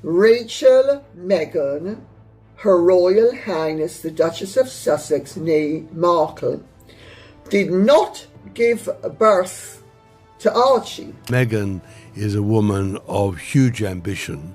Rachel Meghan, Her Royal Highness the Duchess of Sussex, née Markle, did not give birth to Archie. Meghan is a woman of huge ambition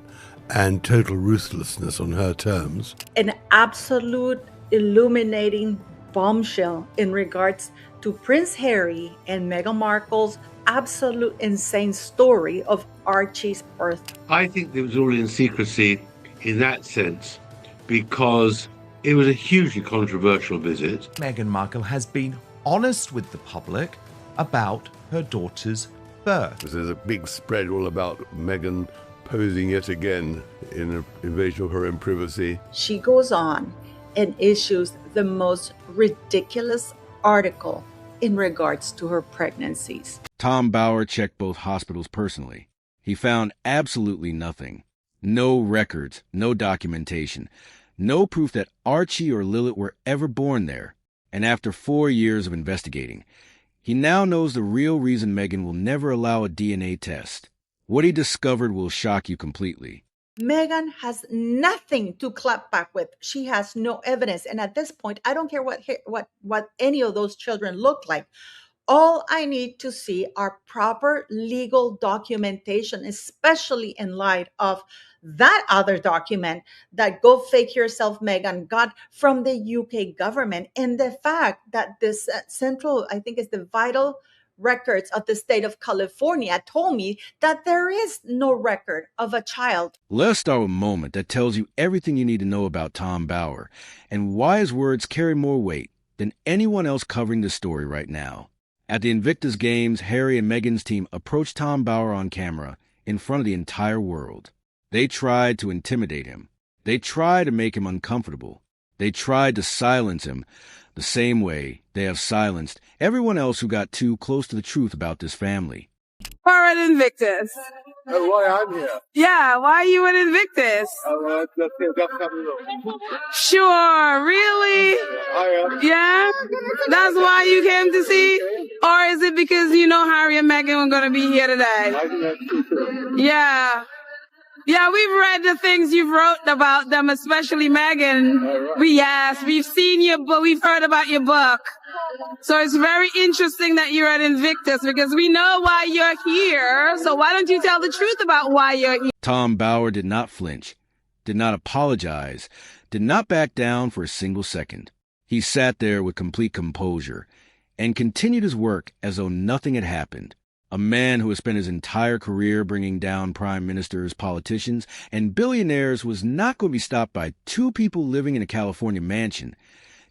and total ruthlessness on her terms. An absolute illuminating bombshell in regards to Prince Harry and Meghan Markle's absolute insane story of Archie's birth. I think it was all in secrecy in that sense because it was a hugely controversial visit. Meghan Markle has been honest with the public about her daughter's birth. There's a big spread all about Meghan posing yet again in an invasion of her own privacy. She goes on and issues the most ridiculous article in regards to her pregnancies. Tom Bower checked both hospitals personally. He found absolutely nothing. No records, no documentation, no proof that Archie or Lilibet were ever born there. And after 4 years of investigating, he now knows the real reason Meghan will never allow a DNA test. What he discovered will shock you completely. Meghan has nothing to clap back with. She has no evidence. And at this point, I don't care what any of those children look like. All I need to see are proper legal documentation, especially in light of that other document that Go Fake Yourself Meghan got from the UK government. And the fact that this central, I think it's the vital records of the state of California told me that there is no record of a child. Let's start with a moment that tells you everything you need to know about Tom Bower and why his words carry more weight than anyone else covering the story right now. At the Invictus Games, Harry and Meghan's team approached Tom Bower on camera in front of the entire world. They tried to intimidate him. They tried to make him uncomfortable. They tried to silence him the same way they have silenced everyone else who got too close to the truth about this family. We're at Invictus. Oh, why I'm here? Yeah, why are you at Invictus? Sure, really? I am. Yeah? That's why you came to see? Or is it because you know Harry and Meghan were going to be here today? Yeah. Yeah, we've read the things you've wrote about them, especially Meghan. We've seen your book, we've heard about your book. So it's very interesting that you're at Invictus because we know why you're here. So why don't you tell the truth about why you're here? Tom Bower did not flinch, did not apologize, did not back down for a single second. He sat there with complete composure and continued his work as though nothing had happened. A man who has spent his entire career bringing down prime ministers, politicians, and billionaires was not going to be stopped by two people living in a California mansion,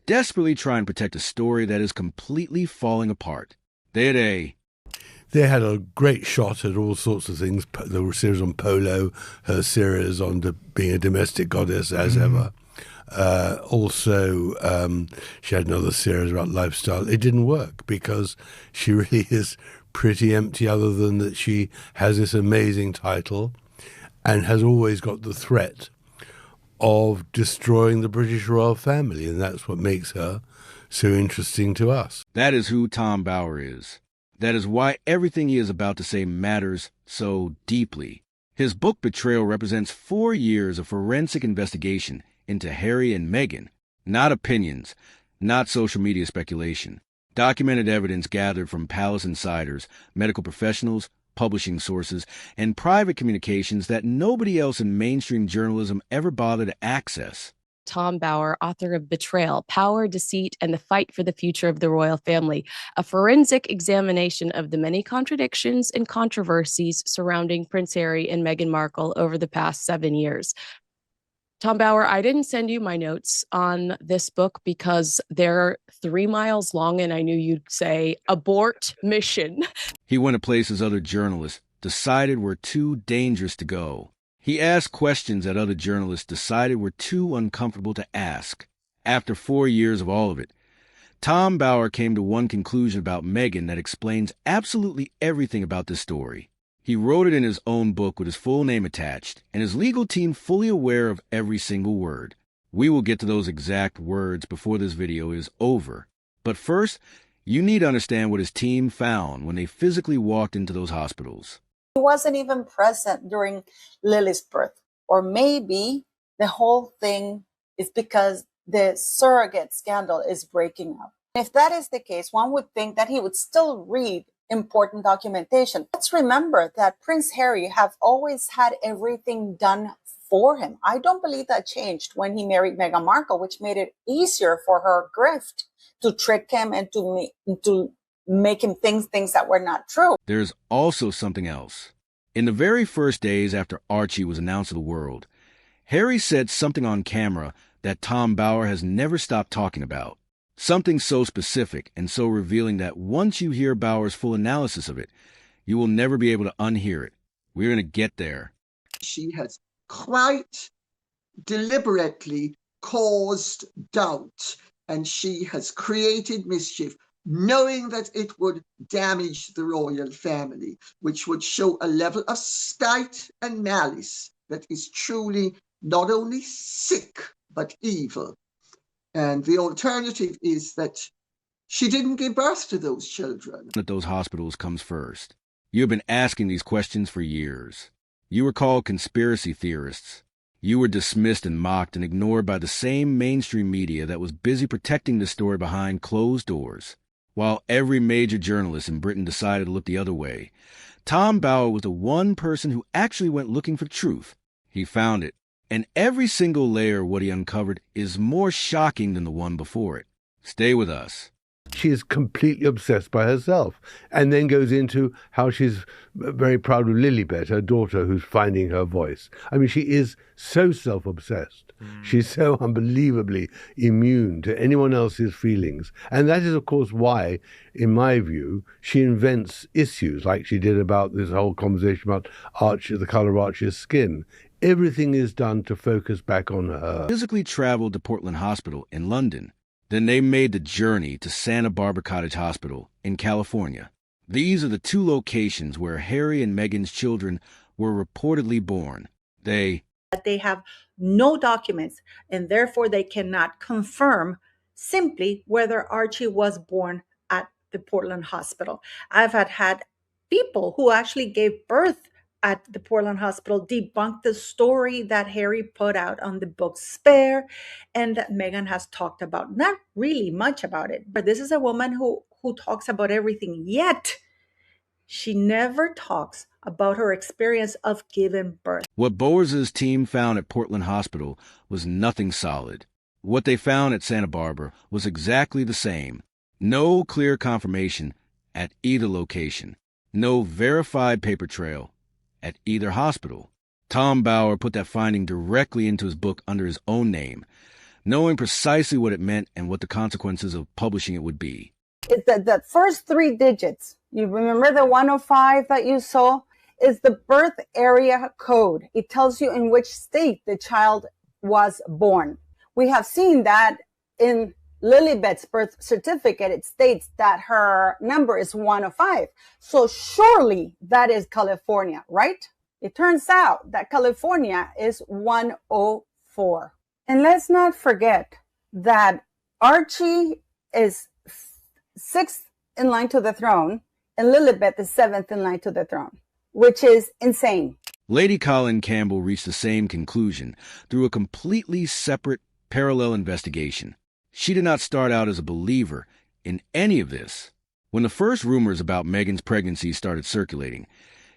desperately trying to protect a story that is completely falling apart. They had a great shot at all sorts of things. The series on polo, her series on being a domestic goddess as ever. Also, she had another series about lifestyle. It didn't work because she really is pretty empty other than that she has this amazing title and has always got the threat of destroying the British royal family, and that's what makes her so interesting to us. That is who Tom Bower is. That is why everything he is about to say matters so deeply. His book Betrayal represents 4 years of forensic investigation into Harry and Meghan, not opinions, not social media speculation. Documented evidence gathered from palace insiders, medical professionals, publishing sources, and private communications that nobody else in mainstream journalism ever bothered to access. Tom Bower, author of Betrayal, Power, Deceit, and the Fight for the Future of the Royal Family, a forensic examination of the many contradictions and controversies surrounding Prince Harry and Meghan Markle over the past 7 years. Tom Bower, I didn't send you my notes on this book because they're 3 miles long, and I knew you'd say, abort mission. He went to places other journalists decided were too dangerous to go. He asked questions that other journalists decided were too uncomfortable to ask. After 4 years of all of it, Tom Bower came to one conclusion about Meghan that explains absolutely everything about this story. He wrote it in his own book with his full name attached, and his legal team fully aware of every single word. We will get to those exact words before this video is over. But first, you need to understand what his team found when they physically walked into those hospitals. He wasn't even present during Lily's birth. Or maybe the whole thing is because the surrogate scandal is breaking up. If that is the case, one would think that he would still read important documentation. Let's remember that Prince Harry have always had everything done for him. I don't believe that changed when he married Meghan Markle, which made it easier for her grift to trick him and to make him think things that were not true. There's also something else. In the very first days after Archie was announced to the world, Harry said something on camera that Tom Bower has never stopped talking about. Something so specific and so revealing that once you hear Bower's full analysis of it, you will never be able to unhear it. We're going to get there. She has quite deliberately caused doubt, and she has created mischief, knowing that it would damage the royal family, which would show a level of spite and malice that is truly not only sick, but evil. And the alternative is that she didn't give birth to those children. At those hospitals comes first. You have been asking these questions for years. You were called conspiracy theorists. You were dismissed and mocked and ignored by the same mainstream media that was busy protecting the story behind closed doors. While every major journalist in Britain decided to look the other way, Tom Bower was the one person who actually went looking for truth. He found it. And every single layer of what he uncovered is more shocking than the one before it. Stay with us. She is completely obsessed by herself, and then goes into how she's very proud of Lilibet, her daughter, who's finding her voice. I mean, she is so self-obsessed. She's so unbelievably immune to anyone else's feelings. And that is, of course, why, in my view, she invents issues like she did about this whole conversation about Archie, the colour of Archie's skin. Everything is done to focus back on her. Physically traveled to Portland Hospital in London. Then they made the journey to Santa Barbara Cottage Hospital in California. These are the two locations where Harry and Meghan's children were reportedly born. They have no documents, and therefore they cannot confirm simply whether Archie was born at the Portland Hospital. I've had people who actually gave birth at the Portland Hospital debunk the story that Harry put out on the book Spare, and that Meghan has talked about. Not really much about it, but this is a woman who talks about everything, yet she never talks about her experience of giving birth. What Bowers' team found at Portland Hospital was nothing solid. What they found at Santa Barbara was exactly the same. No clear confirmation at either location. No verified paper trail at either hospital. Tom Bower put that finding directly into his book under his own name, knowing precisely what it meant and what the consequences of publishing it would be. It's the first three digits. You remember the 105 that you saw? Is the birth area code. It tells you in which state the child was born. We have seen that in Lilibet's birth certificate. It states that her number is 105. So surely that is California, right? It turns out that California is 104. And let's not forget that Archie is sixth in line to the throne and Lilibet is seventh in line to the throne, which is insane. Lady Colin Campbell reached the same conclusion through a completely separate, parallel investigation. She did not start out as a believer in any of this. When the first rumors about Meghan's pregnancy started circulating,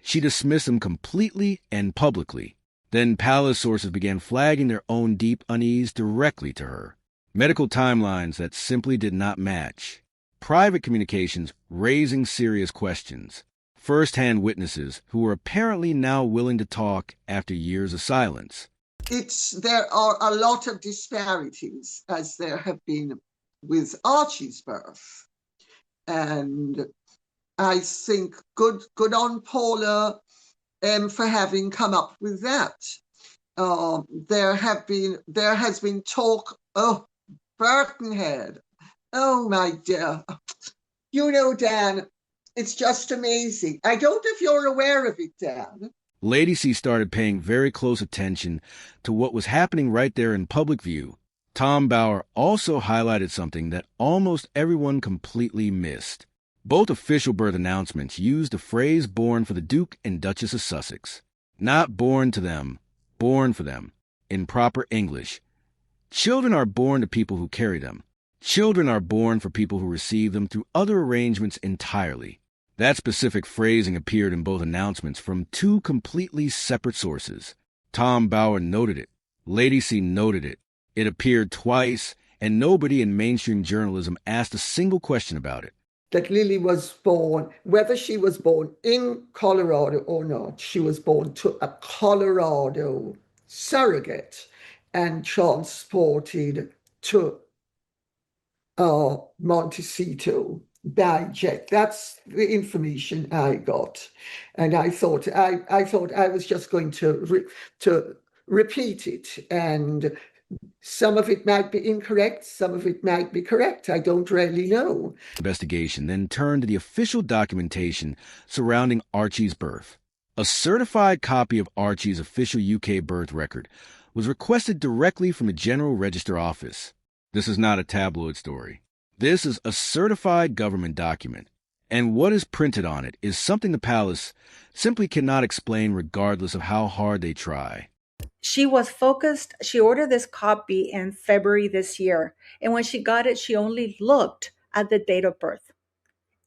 she dismissed them completely and publicly. Then palace sources began flagging their own deep unease directly to her. Medical timelines that simply did not match. Private communications raising serious questions. First-hand witnesses who were apparently now willing to talk after years of silence. There are a lot of disparities, as there have been with Archie's birth. And I think good on Paula for having come up with that. There has been talk, Birkenhead. Oh my dear. You know, Dan, it's just amazing. I don't know if you're aware of it, Dan. Lady C started paying very close attention to what was happening right there in public view. Tom Bower also highlighted something that almost everyone completely missed. Both official birth announcements used the phrase born for the Duke and Duchess of Sussex. Not born to them, born for them. In proper English, children are born to people who carry them. Children are born for people who receive them through other arrangements entirely. That specific phrasing appeared in both announcements from two completely separate sources. Tom Bauer noted it. Lady C noted it. It appeared twice, and nobody in mainstream journalism asked a single question about it. That Lily was born, whether she was born in Colorado or not, she was born to a Colorado surrogate and transported to Montecito by jet. That's the information I got, and I thought I was just going to repeat it, and some of it might be incorrect, some of it might be correct. I don't really know. Investigation then turned to the official documentation surrounding Archie's birth. A certified copy of Archie's official UK birth record was requested directly from the General Register Office. This is not a tabloid story. This is a certified government document, and what is printed on it is something the palace simply cannot explain regardless of how hard they try. She was focused. She ordered this copy in February this year. And when she got it, she only looked at the date of birth.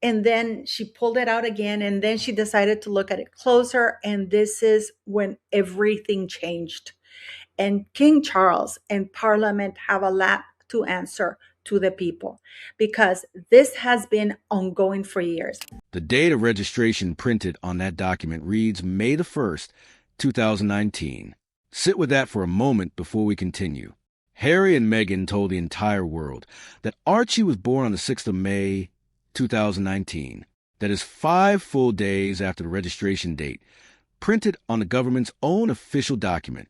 And then she pulled it out again. And then she decided to look at it closer. And this is when everything changed. And King Charles and Parliament have a lot to answer to the people, because this has been ongoing for years. The date of registration printed on that document reads May the 1st, 2019. Sit with that for a moment before we continue. Harry and Meghan told the entire world that Archie was born on the 6th of May, 2019. That is 5 full days after the registration date, printed on the government's own official document.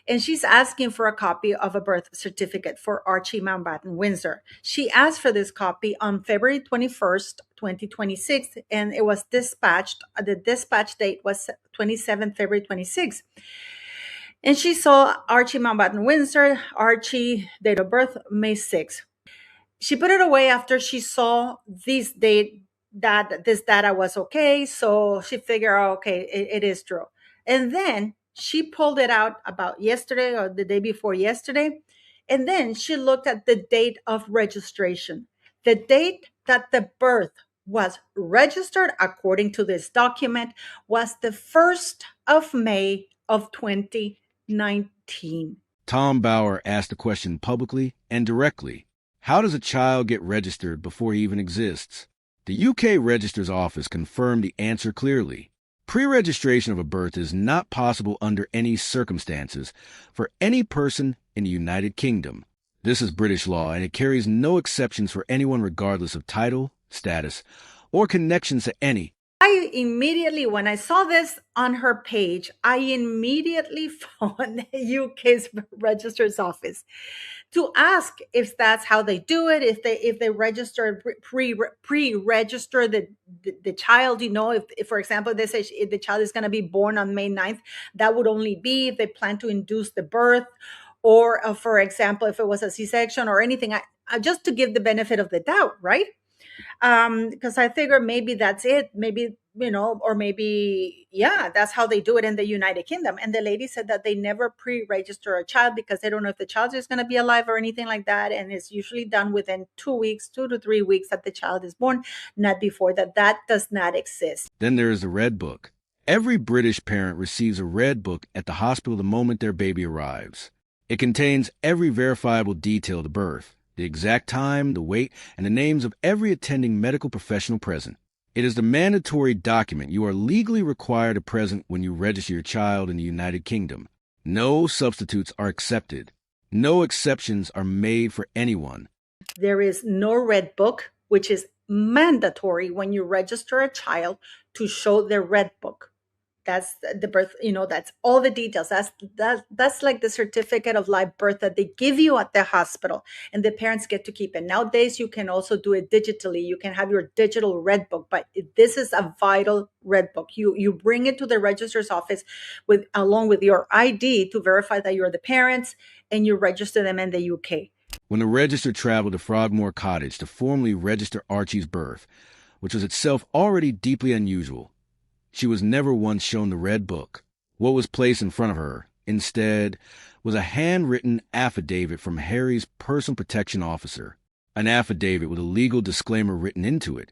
And she's asking for a copy of a birth certificate for Archie Mountbatten Windsor. She asked for this copy on February 21st, 2026, and it was dispatched. The dispatch date was 27 February 26. And she saw Archie Mountbatten Windsor, Archie, date of birth, May 6. She put it away after she saw this date, that this data was okay. So she figured, oh, okay, it is true. And then she pulled it out about yesterday or the day before yesterday. And then she looked at the date of registration. The date that the birth was registered, according to this document, was the 1st of May of 2019. Tom Bauer asked the question publicly and directly. How does a child get registered before he even exists? The UK Register's Office confirmed the answer clearly. Pre-registration of a birth is not possible under any circumstances for any person in the United Kingdom. This is British law, and it carries no exceptions for anyone regardless of title, status, or connections to any. I immediately, when I saw this on her page, I immediately phoned the UK's Register's Office to ask if that's how they do it, if they register, pre-register the child, if for example, they say if the child is going to be born on May 9th, that would only be if they plan to induce the birth, or for example, if it was a C-section or anything, just to give the benefit of the doubt, right? Because I figure maybe that's it, maybe, or maybe, yeah, that's how they do it in the United Kingdom. And the lady said that they never pre-register a child because they don't know if the child is going to be alive or anything like that. And it's usually done within 2 to 3 weeks that the child is born, not before that. That does not exist. Then there is the Red Book. Every British parent receives a Red Book at the hospital the moment their baby arrives. It contains every verifiable detail of the birth, the exact time, the weight, and the names of every attending medical professional present. It is the mandatory document you are legally required to present when you register your child in the United Kingdom. No substitutes are accepted. No exceptions are made for anyone. There is no Red Book, which is mandatory when you register a child to show the Red Book. That's the birth, that's all the details. That's like the certificate of live birth that they give you at the hospital, and the parents get to keep it. Nowadays, you can also do it digitally. You can have your digital Red Book, but this is a vital Red Book. You bring it to the registrar's office along with your ID to verify that you're the parents, and you register them in the UK. When the register traveled to Frogmore Cottage to formally register Archie's birth, which was itself already deeply unusual, she was never once shown the Red Book. What was placed in front of her, instead, was a handwritten affidavit from Harry's personal protection officer, an affidavit with a legal disclaimer written into it,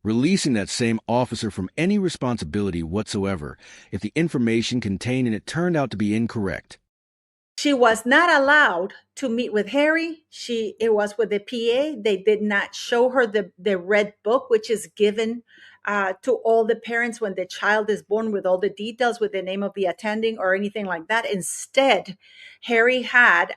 releasing that same officer from any responsibility whatsoever if the information contained in it turned out to be incorrect. She was not allowed to meet with Harry. It was with the PA. They did not show her the red book, which is given to all the parents when the child is born, with all the details, with the name of the attending or anything like that. Instead, Harry had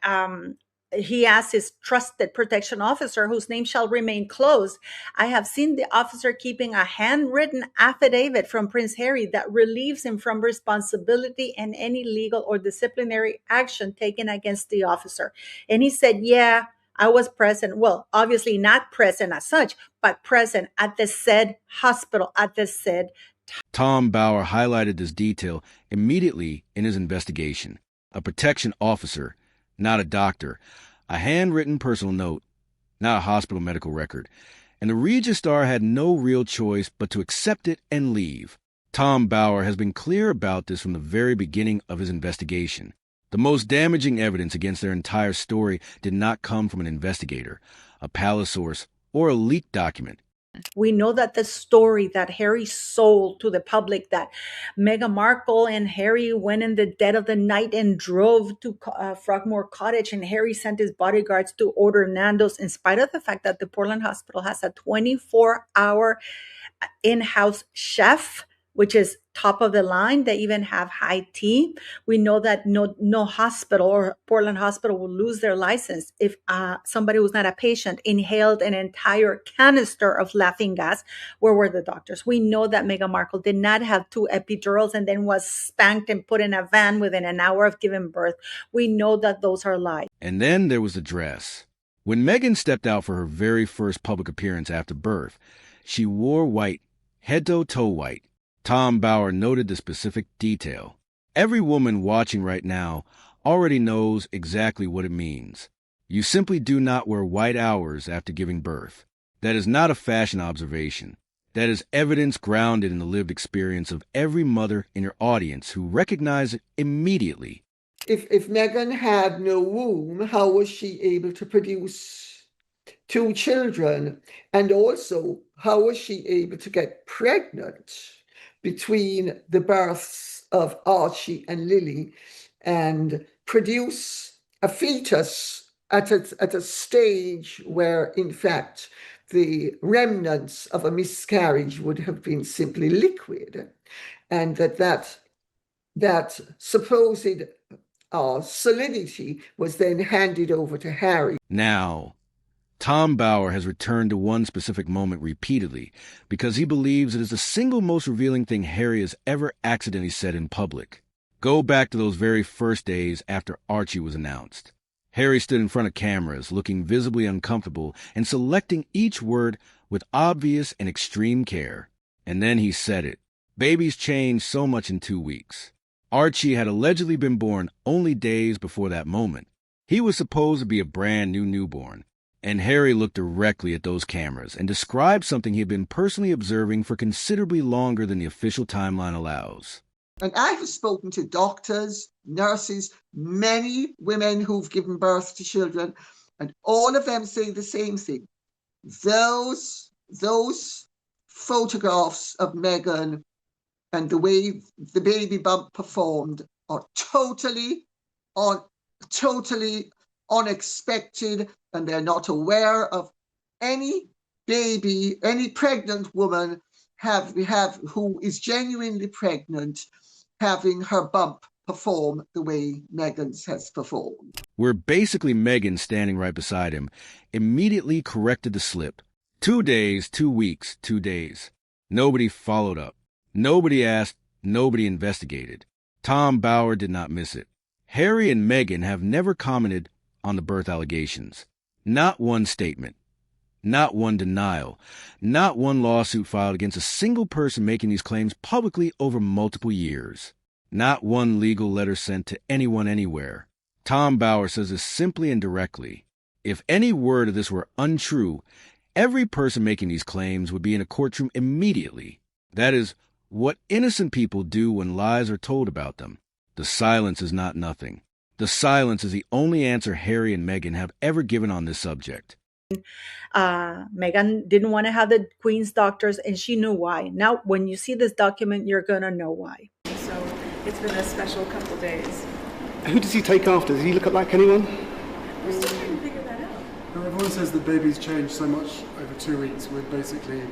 he asked his trusted protection officer, whose name shall remain closed. I have seen the officer keeping a handwritten affidavit from Prince Harry that relieves him from responsibility and any legal or disciplinary action taken against the officer. And he said, yeah, I was present. Well, obviously not present as such, but present at the said hospital, at the said. Tom Bauer highlighted this detail immediately in his investigation. A protection officer, not a doctor, a handwritten personal note, not a hospital medical record, and the Registar had no real choice but to accept it and leave. Tom Bauer has been clear about this from the very beginning of his investigation. The most damaging evidence against their entire story did not come from an investigator, a palace source, or a leaked document. We know that the story that Harry sold to the public, that Meghan Markle and Harry went in the dead of the night and drove to Frogmore Cottage, and Harry sent his bodyguards to order Nando's, in spite of the fact that the Portland Hospital has a 24-hour in-house chef, which is top of the line. They even have high tea. We know that no hospital or Portland Hospital will lose their license if somebody who's not a patient inhaled an entire canister of laughing gas. Where were the doctors? We know that Meghan Markle did not have 2 epidurals and then was spanked and put in a van within an hour of giving birth. We know that those are lies. And then there was the dress. When Meghan stepped out for her very first public appearance after birth, she wore white, head to toe white. Tom Bauer noted the specific detail. Every woman watching right now already knows exactly what it means. You simply do not wear white hours after giving birth. That is not a fashion observation. That is evidence grounded in the lived experience of every mother in your audience who recognize it immediately. If Meghan had no womb, how was she able to produce 2 children? And also, how was she able to get pregnant between the births of Archie and Lily and produce a fetus at a stage where, in fact, the remnants of a miscarriage would have been simply liquid, and that supposed solidity was then handed over to Harry. Now, Tom Bauer has returned to one specific moment repeatedly because he believes it is the single most revealing thing Harry has ever accidentally said in public. Go back to those very first days after Archie was announced. Harry stood in front of cameras, looking visibly uncomfortable and selecting each word with obvious and extreme care. And then he said it. Babies change so much in 2 weeks. Archie had allegedly been born only days before that moment. He was supposed to be a brand new newborn. And Harry looked directly at those cameras and described something he had been personally observing for considerably longer than the official timeline allows. And I have spoken to doctors, nurses, many women who've given birth to children, and all of them say the same thing. Those photographs of Meghan and the way the baby bump performed are totally unexpected, and they're not aware of any baby, any pregnant woman who is genuinely pregnant having her bump perform the way Meghan's has performed. Where basically Meghan, standing right beside him, immediately corrected the slip. 2 days, 2 weeks, 2 days. Nobody followed up. Nobody asked. Nobody investigated. Tom Bauer did not miss it. Harry and Meghan have never commented on the birth allegations. Not one statement. Not one denial. Not one lawsuit filed against a single person making these claims publicly over multiple years. Not one legal letter sent to anyone anywhere. Tom Bauer says this simply and directly. If any word of this were untrue, every person making these claims would be in a courtroom immediately. That is what innocent people do when lies are told about them. The silence is not nothing. The silence is the only answer Harry and Meghan have ever given on this subject. Meghan didn't want to have the Queen's doctors, and she knew why. Now, when you see this document, you're going to know why. So it's been a special couple days. Who does he take after? Does he look like anyone? We're still trying to figure that out. Now, everyone says the baby's changed so much over 2 weeks. We're basically...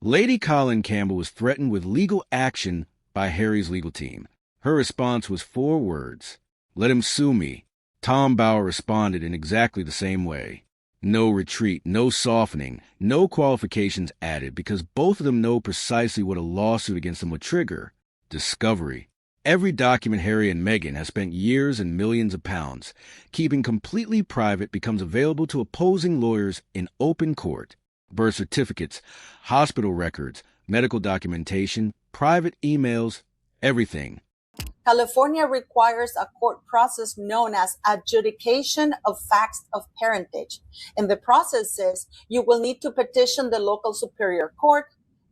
Lady Colin Campbell was threatened with legal action by Harry's legal team. Her response was 4 words. Let him sue me. Tom Bower responded in exactly the same way. No retreat, no softening, no qualifications added, because both of them know precisely what a lawsuit against them would trigger. Discovery. Every document Harry and Meghan have spent years and millions of pounds keeping completely private becomes available to opposing lawyers in open court. Birth certificates, hospital records, medical documentation, private emails, everything. California requires a court process known as adjudication of facts of parentage. And the process says you will need to petition the local superior court.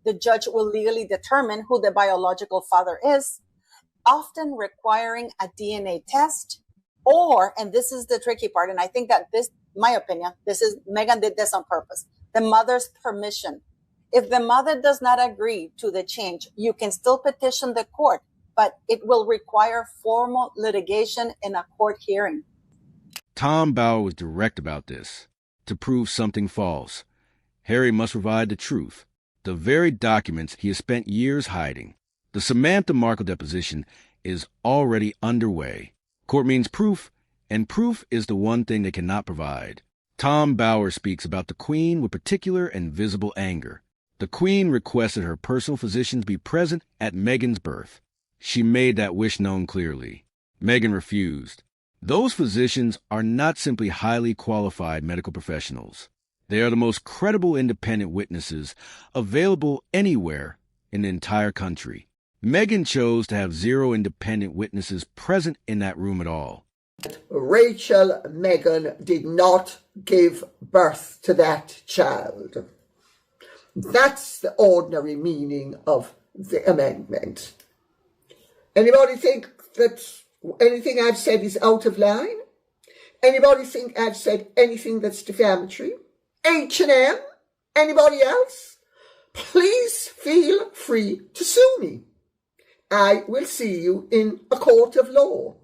The judge will legally determine who the biological father is, often requiring a DNA test, or, and this is the tricky part, and I think that this, my opinion, Meghan did this on purpose, the mother's permission. If the mother does not agree to the change, you can still petition the court, but it will require formal litigation in a court hearing. Tom Bower was direct about this. To prove something false, Harry must provide the truth, the very documents he has spent years hiding. The Samantha Markle deposition is already underway. Court means proof, and proof is the one thing they cannot provide. Tom Bower speaks about the Queen with particular and visible anger. The Queen requested her personal physicians be present at Meghan's birth. She made that wish known clearly. Meghan refused. Those physicians are not simply highly qualified medical professionals. They are the most credible independent witnesses available anywhere in the entire country. Meghan chose to have 0 independent witnesses present in that room at all. Rachel Meghan did not give birth to that child. That's the ordinary meaning of the amendment. Anybody think that anything I've said is out of line? Anybody think I've said anything that's defamatory? H&M? Anybody else? Please feel free to sue me. I will see you in a court of law.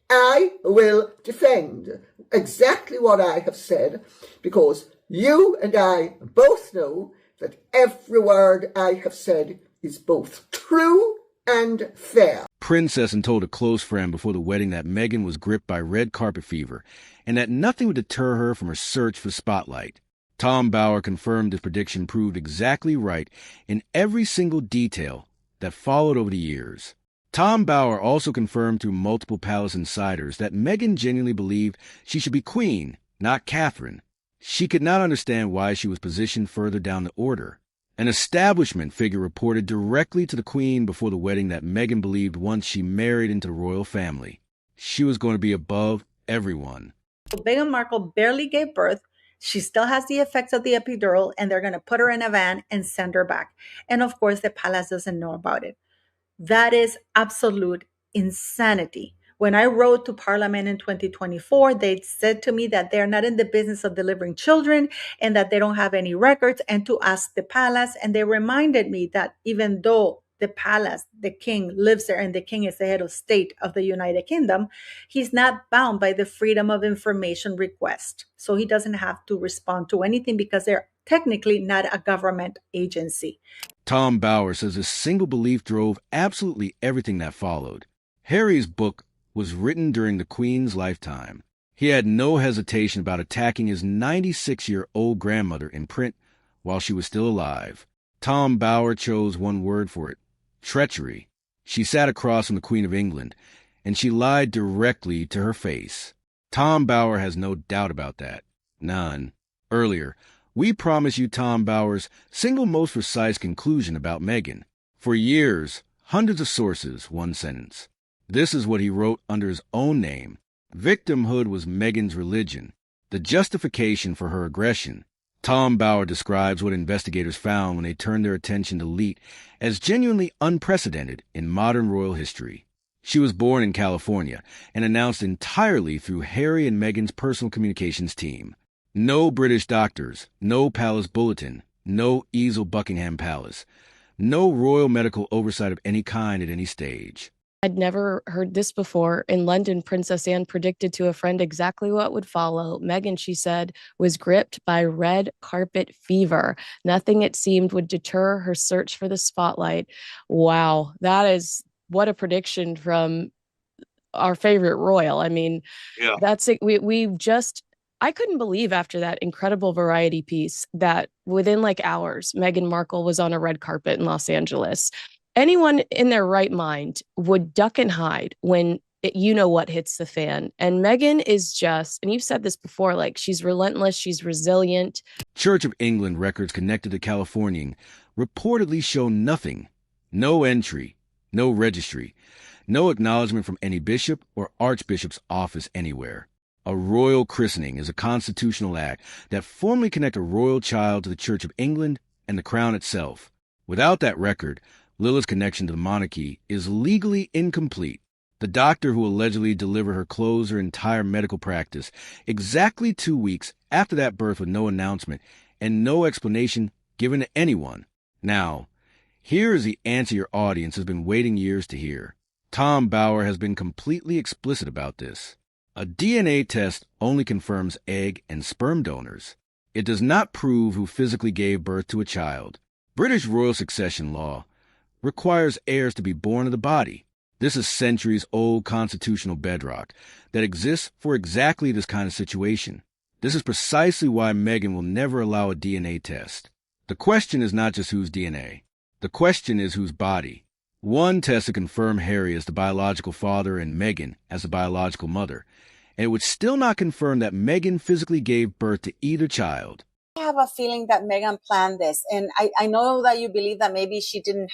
I will defend exactly what I have said, because you and I both know that every word I have said is both true and fair. Princess told a close friend before the wedding that Meghan was gripped by red carpet fever and that nothing would deter her from her search for spotlight. Tom Bower confirmed his prediction proved exactly right in every single detail that followed over the years. Tom Bower also confirmed through multiple palace insiders that Meghan genuinely believed she should be queen, not Catherine. She could not understand why she was positioned further down the order. An establishment figure reported directly to the Queen before the wedding that Meghan believed once she married into the royal family, she was going to be above everyone. Meghan Markle barely gave birth. She still has the effects of the epidural, and they're going to put her in a van and send her back. And of course, the palace doesn't know about it. That is absolute insanity. When I wrote to Parliament in 2024, they said to me that they're not in the business of delivering children and that they don't have any records, and to ask the palace. And they reminded me that even though the palace, the king lives there and the king is the head of state of the United Kingdom, he's not bound by the Freedom of Information request. So he doesn't have to respond to anything because they're technically not a government agency. Tom Bower says this single belief drove absolutely everything that followed. Harry's book was written during the Queen's lifetime. He had no hesitation about attacking his 96-year-old grandmother in print while she was still alive. Tom Bower chose one word for it: treachery. She sat across from the Queen of England, and she lied directly to her face. Tom Bower has no doubt about that. None. Earlier, we promised you Tom Bower's single most precise conclusion about Meghan. For years, hundreds of sources, one sentence. This is what he wrote under his own name. Victimhood was Meghan's religion, the justification for her aggression. Tom Bower describes what investigators found when they turned their attention to Leet as genuinely unprecedented in modern royal history. She was born in California and announced entirely through Harry and Meghan's personal communications team. No British doctors, no palace bulletin, no easel Buckingham Palace, no royal medical oversight of any kind at any stage. I'd never heard this before. In London, Princess Anne predicted to a friend exactly what would follow. Meghan, she said, was gripped by red carpet fever. Nothing, it seemed, would deter her search for the spotlight. Wow, that is what a prediction from our favorite royal. I mean, Yeah. that's it. I couldn't believe after that incredible Variety piece that within like hours, Meghan Markle was on a red carpet in Los Angeles. Anyone in their right mind would duck and hide when what hits the fan. And Meghan is just, and you've said this before, like she's relentless, she's resilient. Church of England records connected to Californian reportedly show nothing. No entry, no registry, no acknowledgement from any bishop or archbishop's office anywhere. A royal christening is a constitutional act that formally connects a royal child to the Church of England and the crown itself. Without that record, Lila's connection to the monarchy is legally incomplete. The doctor who allegedly delivered her closed her entire medical practice exactly 2 weeks after that birth with no announcement and no explanation given to anyone. Now, here is the answer your audience has been waiting years to hear. Tom Bower has been completely explicit about this. A DNA test only confirms egg and sperm donors. It does not prove who physically gave birth to a child. British royal succession law requires heirs to be born of the body. This is centuries-old constitutional bedrock that exists for exactly this kind of situation. This is precisely why Meghan will never allow a DNA test. The question is not just whose DNA. The question is whose body. One test to confirm Harry as the biological father and Meghan as the biological mother, and it would still not confirm that Meghan physically gave birth to either child. I have a feeling that Meghan planned this, and I know that you believe that maybe she didn't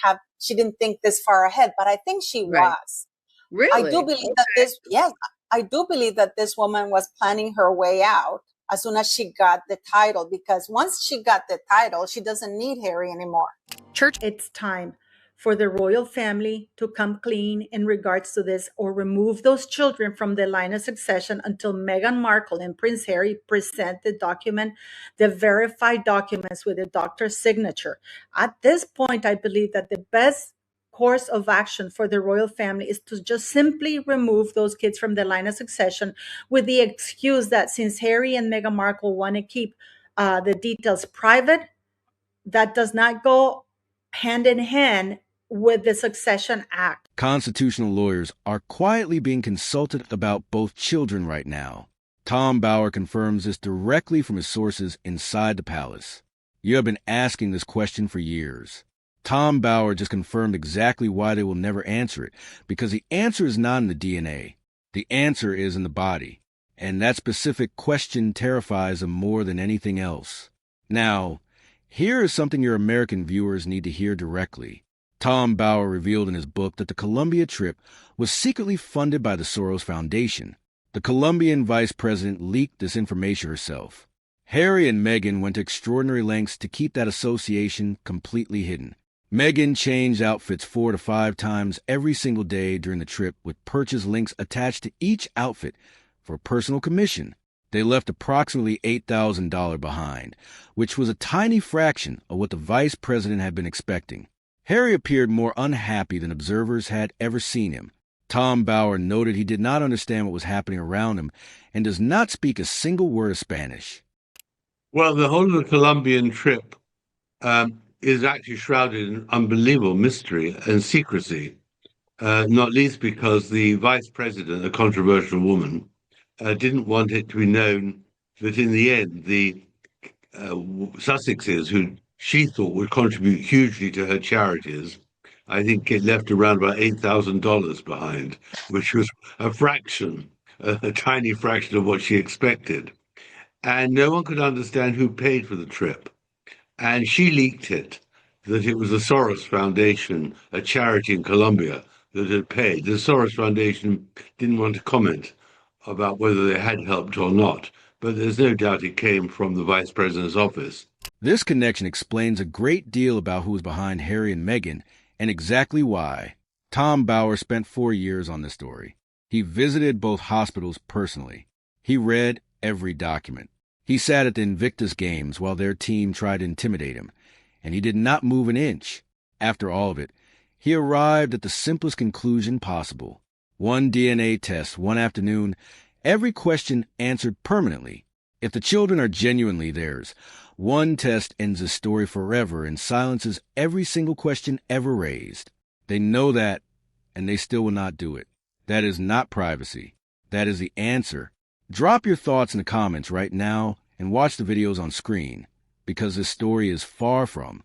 think this far ahead, but I think she was. Really? I do believe I do believe that this woman was planning her way out as soon as she got the title, because once she got the title, she doesn't need Harry anymore. It's time for the royal family to come clean in regards to this, or remove those children from the line of succession until Meghan Markle and Prince Harry present the verified documents with the doctor's signature. At this point, I believe that the best course of action for the royal family is to just simply remove those kids from the line of succession, with the excuse that since Harry and Meghan Markle want to keep the details private, that does not go hand in hand with the Succession Act. Constitutional lawyers are quietly being consulted about both children right now. Tom Bower confirms this directly from his sources inside the palace. You have been asking this question for years. Tom Bower just confirmed exactly why they will never answer it, because the answer is not in the DNA. The answer is in the body, and that specific question terrifies them more than anything else. Now, here is something your American viewers need to hear directly. Tom Bower revealed in his book that the Colombia trip was secretly funded by the Soros Foundation. The Colombian vice president leaked this information herself. Harry and Meghan went to extraordinary lengths to keep that association completely hidden. Meghan changed outfits 4 to 5 times every single day during the trip, with purchase links attached to each outfit for a personal commission. They left approximately $8,000 behind, which was a tiny fraction of what the vice president had been expecting. Harry appeared more unhappy than observers had ever seen him. Tom Bower noted he did not understand what was happening around him and does not speak a single word of Spanish. Well, the whole of the Colombian trip is actually shrouded in unbelievable mystery and secrecy, not least because the vice president, a controversial woman, didn't want it to be known that in the end, the Sussexes, who she thought would contribute hugely to her charities, I think it left around about $8,000 behind, which was a fraction, a tiny fraction of what she expected. And no one could understand who paid for the trip. And she leaked it, that it was the Soros Foundation, a charity in Colombia, that had paid. The Soros Foundation didn't want to comment about whether they had helped or not, but there's no doubt it came from the vice president's office. This connection explains a great deal about who was behind Harry and Meghan and exactly why. Tom Bauer spent 4 years on this story. He visited both hospitals personally. He read every document. He sat at the Invictus Games while their team tried to intimidate him, and he did not move an inch. After all of it, he arrived at the simplest conclusion possible. One DNA test, one afternoon, every question answered permanently. If the children are genuinely theirs, one test ends the story forever and silences every single question ever raised. They know that, and they still will not do it. That is not privacy. That is the answer. Drop your thoughts in the comments right now and watch the videos on screen, because this story is far from